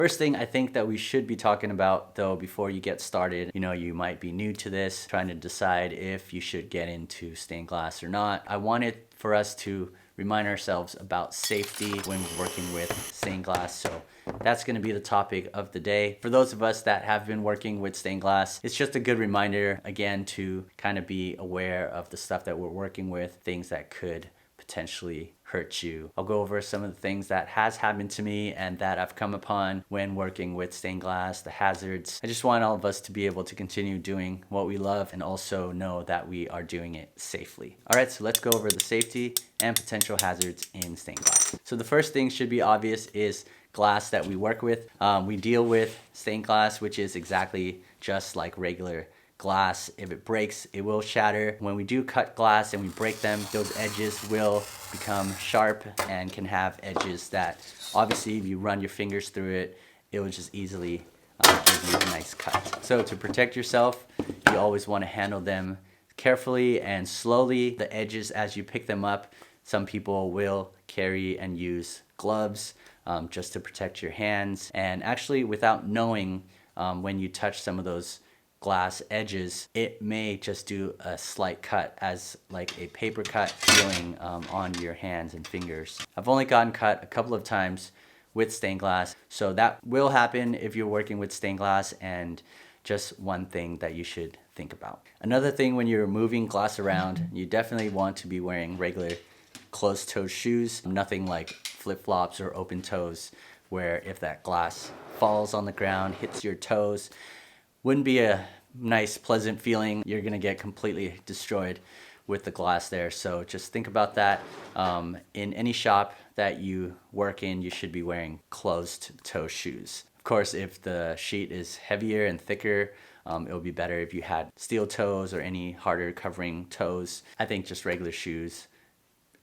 First thing I think that we should be talking about though before you get started, you might be new to this, trying to decide if you should get into stained glass or not. I wanted for us to remind ourselves about safety when working with stained glass. So that's going to be the topic of the day. For those of us that have been working with stained glass, it's just a good reminder again to kind of be aware of the stuff that we're working with, things that could potentially hurt you. I'll go over some of the things that has happened to me and that I've come upon when working with stained glass, the hazards. I just want all of us to be able to continue doing what we love and also know that we are doing it safely. All right, so let's go over the safety and potential hazards in stained glass. So the first thing should be obvious is glass that we work with. We deal with stained glass, which is exactly just like regular glass. If it breaks, it will shatter. When we do cut glass and we break them, those edges will become sharp and can have edges that obviously if you run your fingers through it, it will just easily give you a nice cut. So to protect yourself, you always want to handle them carefully and slowly. The edges as you pick them up, some people will carry and use gloves just to protect your hands. And actually without knowing, when you touch some of those glass edges, it may just do a slight cut as like a paper cut feeling on your hands and fingers. I've only gotten cut a couple of times with stained glass, so that will happen if you're working with stained glass, and just one thing that you should think about. Another thing, when you're moving glass around, you definitely want to be wearing regular closed-toe shoes, nothing like flip-flops or open toes, where if that glass falls on the ground, hits your toes, wouldn't be a nice, pleasant feeling. You're gonna get completely destroyed with the glass there. So just think about that. In any shop that you work in, you should be wearing closed-toe shoes. Of course, if the sheet is heavier and thicker, it would be better if you had steel toes or any harder covering toes. I think just regular shoes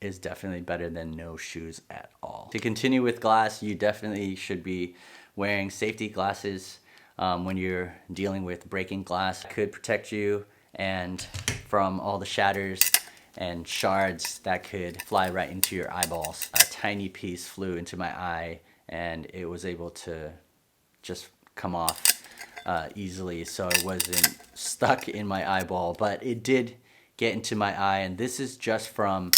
is definitely better than no shoes at all. To continue with glass, you definitely should be wearing safety glasses when you're dealing with breaking glass. It could protect you and from all the shatters and shards that could fly right into your eyeballs. A tiny piece flew into my eye and it was able to just come off easily, so it wasn't stuck in my eyeball, but it did get into my eye, and this is just from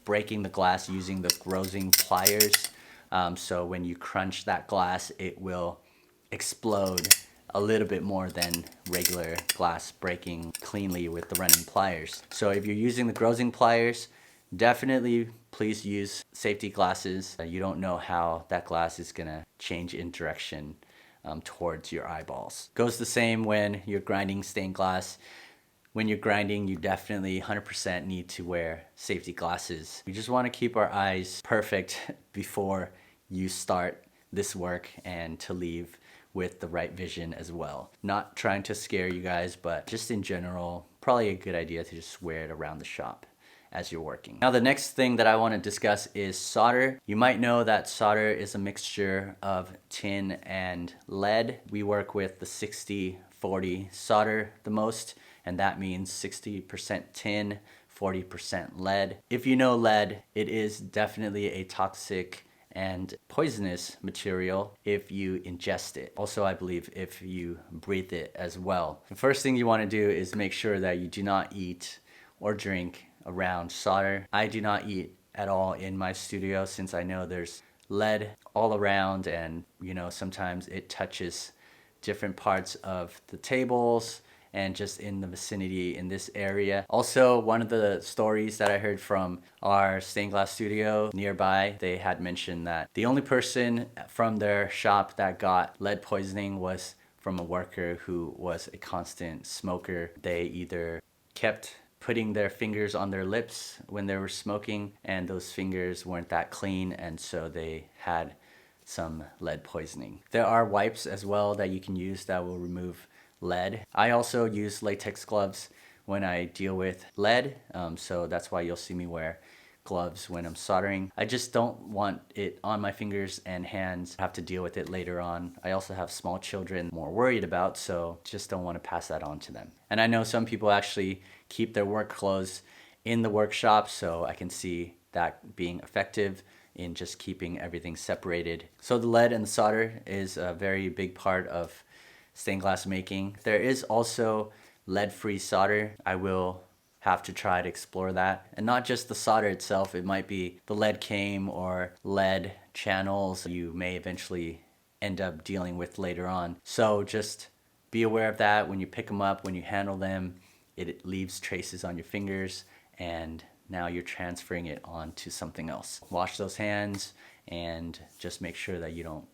breaking the glass using the Grosing pliers. So when you crunch that glass, it will explode a little bit more than regular glass breaking cleanly with the running pliers. So if you're using the Grosing pliers, definitely please use safety glasses. You don't know how that glass is gonna change in direction towards your eyeballs. Goes the same when you're grinding stained glass. When you're grinding, you definitely 100% need to wear safety glasses. We just want to keep our eyes perfect before you start this work and to leave with the right vision as well. Not trying to scare you guys, but just in general, probably a good idea to just wear it around the shop as you're working. Now the next thing that I want to discuss is solder. You might know that solder is a mixture of tin and lead. We work with the 60-40 solder the most, and that means 60% tin, 40% lead. If you know lead, it is definitely a toxic and poisonous material if you ingest it. Also, I believe if you breathe it as well. The first thing you want to do is make sure that you do not eat or drink around solder. I do not eat at all in my studio since I know there's lead all around, and sometimes it touches different parts of the tables and just in the vicinity in this area. Also, one of the stories that I heard from our stained glass studio nearby, they had mentioned that the only person from their shop that got lead poisoning was from a worker who was a constant smoker. They either kept putting their fingers on their lips when they were smoking, and those fingers weren't that clean, and so they had some lead poisoning. There are wipes as well that you can use that will remove lead. I also use latex gloves when I deal with lead, so that's why you'll see me wear gloves when I'm soldering. I just don't want it on my fingers and hands, have to deal with it later on. I also have small children more worried about, so just don't want to pass that on to them. And I know some people actually keep their work clothes in the workshop, so I can see that being effective in just keeping everything separated. So the lead and the solder is a very big part of stained glass making. There is also lead-free solder. I will have to try to explore that. And not just the solder itself, it might be the lead came or lead channels you may eventually end up dealing with later on. So just be aware of that when you pick them up, when you handle them. It leaves traces on your fingers, and now you're transferring it on to something else. Wash those hands and just make sure that you don't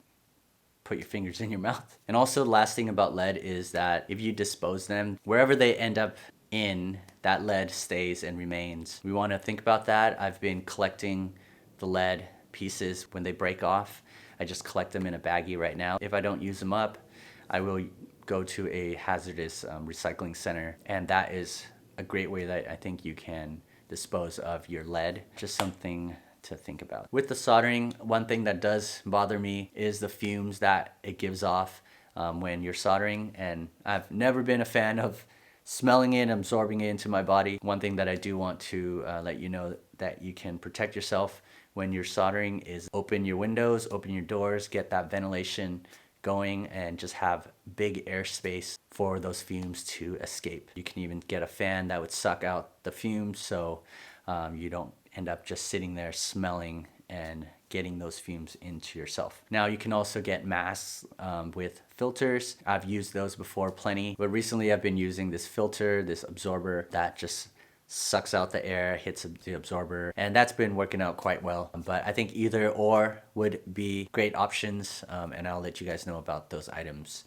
put your fingers in your mouth. And also the last thing about lead is that if you dispose them, wherever they end up in, that lead stays and remains. We want to think about that. I've been collecting the lead pieces when they break off. I just collect them in a baggie right now. If I don't use them up, I will go to a hazardous recycling center, and that is a great way that I think you can dispose of your lead. Just something to think about. With the soldering, one thing that does bother me is the fumes that it gives off when you're soldering, and I've never been a fan of smelling it, absorbing it into my body. One thing that I do want to let you know that you can protect yourself when you're soldering is open your windows, open your doors, get that ventilation going, and just have big airspace for those fumes to escape. You can even get a fan that would suck out the fumes, so you don't end up just sitting there smelling and getting those fumes into yourself. Now you can also get masks with filters. I've used those before plenty, but recently I've been using this filter, this absorber that just sucks out the air, hits the absorber, and that's been working out quite well. But I think either or would be great options, and I'll let you guys know about those items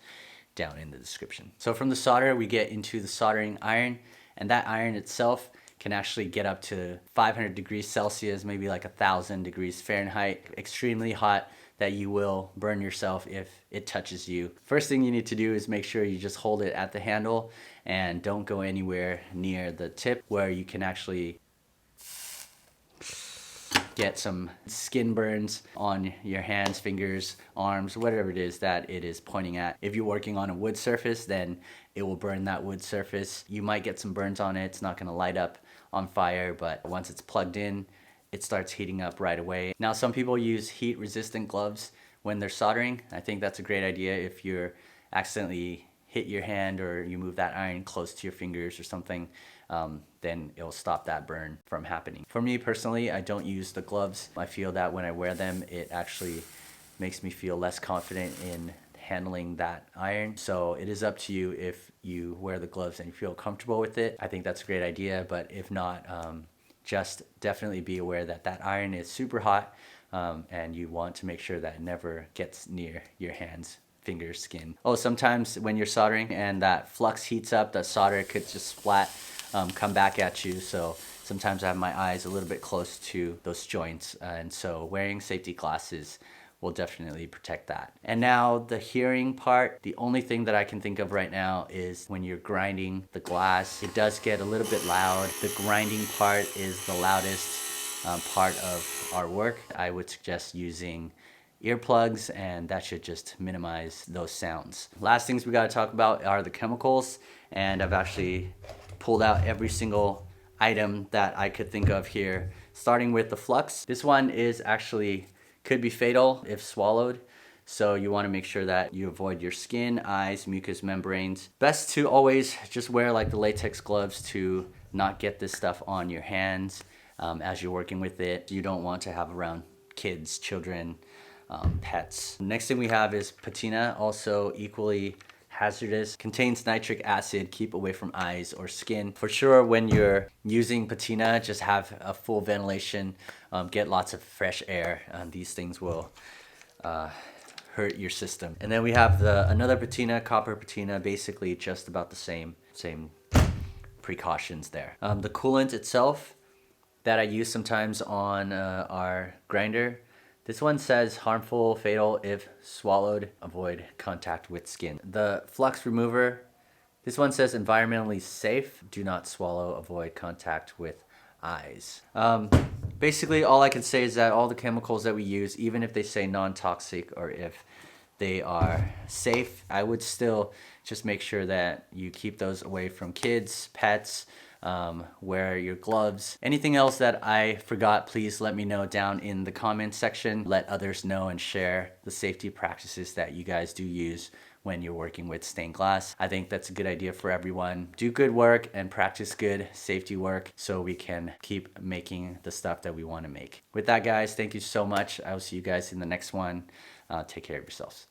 down in the description. So from the solder, we get into the soldering iron, and that iron itself can actually get up to 500 degrees Celsius, maybe like 1,000 degrees Fahrenheit, extremely hot, that you will burn yourself if it touches you. First thing you need to do is make sure you just hold it at the handle and don't go anywhere near the tip where you can actually get some skin burns on your hands, fingers, arms, whatever it is that it is pointing at. If you're working on a wood surface, then it will burn that wood surface. You might get some burns on it. It's not gonna light up on fire, but once it's plugged in, it starts heating up right away. Now, some people use heat resistant gloves when they're soldering. I think that's a great idea if you're accidentally hit your hand or you move that iron close to your fingers or something, then it'll stop that burn from happening. For me personally, I don't use the gloves. I feel that when I wear them, it actually makes me feel less confident in handling that iron. So it is up to you if you wear the gloves and you feel comfortable with it. I think that's a great idea, but if not, just definitely be aware that that iron is super hot, and you want to make sure that it never gets near your hands, fingers, skin. Oh, sometimes when you're soldering and that flux heats up, that solder could just splat, come back at you. So sometimes I have my eyes a little bit close to those joints, and so wearing safety glasses will definitely protect that. And now the hearing part, the only thing that I can think of right now is when you're grinding the glass, it does get a little bit loud. The grinding part is the loudest part of our work. I would suggest using earplugs, and that should just minimize those sounds. Last things we gotta talk about are the chemicals, and I've actually pulled out every single item that I could think of here, starting with the flux. This one is actually could be fatal if swallowed, so you want to make sure that you avoid your skin, eyes, mucous membranes. Best to always just wear like the latex gloves to not get this stuff on your hands as you're working with it. You don't want to have around kids, children, pets. Next thing we have is patina, also equally hazardous. Contains nitric acid. Keep away from eyes or skin. For sure, when you're using patina, just have a full ventilation. Get lots of fresh air. These things will hurt your system. And then we have another patina, copper patina, basically just about the same precautions there. The coolant itself that I use sometimes on our grinder, this one says harmful, fatal if swallowed, avoid contact with skin. The flux remover, this one says environmentally safe, do not swallow, avoid contact with eyes. Basically, all I can say is that all the chemicals that we use, even if they say non-toxic or if they are safe, I would still just make sure that you keep those away from kids, pets, wear your gloves. Anything else that I forgot, please let me know down in the comments section. Let others know and share the safety practices that you guys do use when you're working with stained glass. I think that's a good idea for everyone. Do good work and practice good safety work so we can keep making the stuff that we want to make. With that, guys, thank you so much. I will see you guys in the next one. Take care of yourselves.